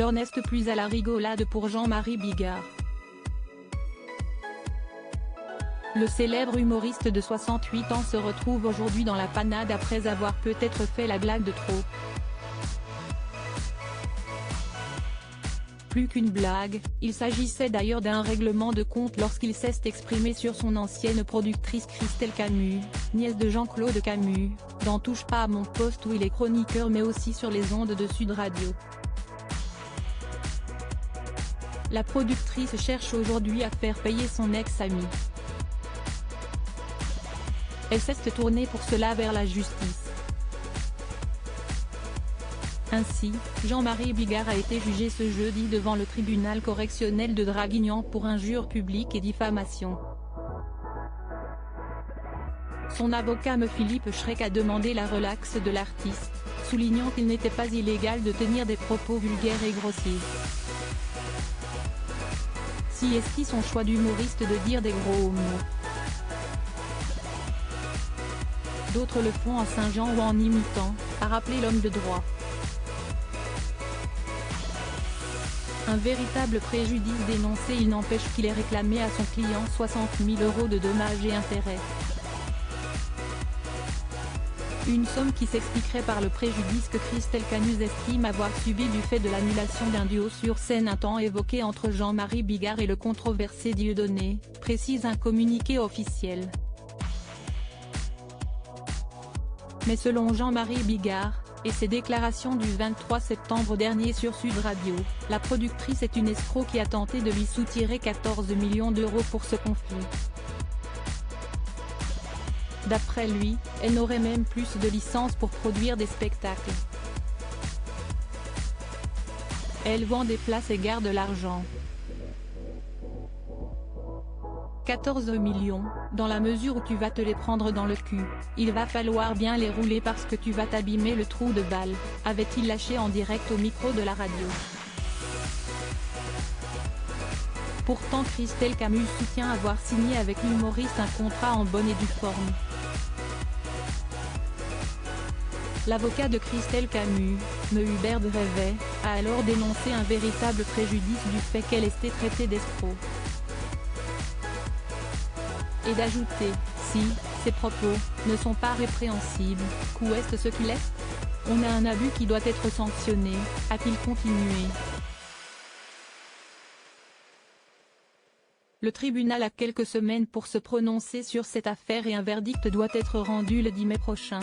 l'heure n'est plus à la rigolade pour Jean-Marie Bigard. Le célèbre humoriste de 68 ans se retrouve aujourd'hui dans la panade après avoir peut-être fait la blague de trop. Plus qu'une blague, il s'agissait d'ailleurs d'un règlement de compte lorsqu'il s'est exprimé sur son ancienne productrice Christelle Camus, nièce de Jean-Claude Camus, dans Touche pas à mon poste où il est chroniqueur mais aussi sur les ondes de Sud Radio. La productrice cherche aujourd'hui à faire payer son ex-ami. Elle s'est tournée pour cela vers la justice. Ainsi, Jean-Marie Bigard a été jugé ce jeudi devant le tribunal correctionnel de Draguignan pour injure publique et diffamation. Son avocat Philippe Schreck a demandé la relaxe de l'artiste, soulignant qu'il n'était pas illégal de tenir des propos vulgaires et grossiers. Si est-ce son choix d'humoriste de dire des gros mots. D'autres le font en singeant ou en imitant, a rappelé l'homme de droit. Un véritable préjudice dénoncé, il n'empêche qu'il ait réclamé à son client 60 000 € de dommages et intérêts. Une somme qui s'expliquerait par le préjudice que Christelle Camus estime avoir subi du fait de l'annulation d'un duo sur scène un temps évoqué entre Jean-Marie Bigard et le controversé Dieudonné, précise un communiqué officiel. Mais selon Jean-Marie Bigard, et ses déclarations du 23 septembre dernier sur Sud Radio, la productrice est une escroc qui a tenté de lui soutirer 14 millions d'euros pour ce conflit. D'après lui, elle n'aurait même plus de licence pour produire des spectacles. Elle vend des places et garde l'argent. 14 millions, dans la mesure où tu vas te les prendre dans le cul, il va falloir bien les rouler parce que tu vas t'abîmer le trou de balle, avait-il lâché en direct au micro de la radio. Pourtant Christelle Camus soutient avoir signé avec l'humoriste un contrat en bonne et due forme. L'avocat de Christelle Camus, Hubert Drevet, a alors dénoncé un véritable préjudice du fait qu'elle ait été traitée d'escroc. Et d'ajouter, si, ces propos, ne sont pas répréhensibles, qu'est-ce ce qu'il est? On a un abus qui doit être sanctionné, a-t-il continué. Le tribunal a quelques semaines pour se prononcer sur cette affaire et un verdict doit être rendu le 10 mai prochain.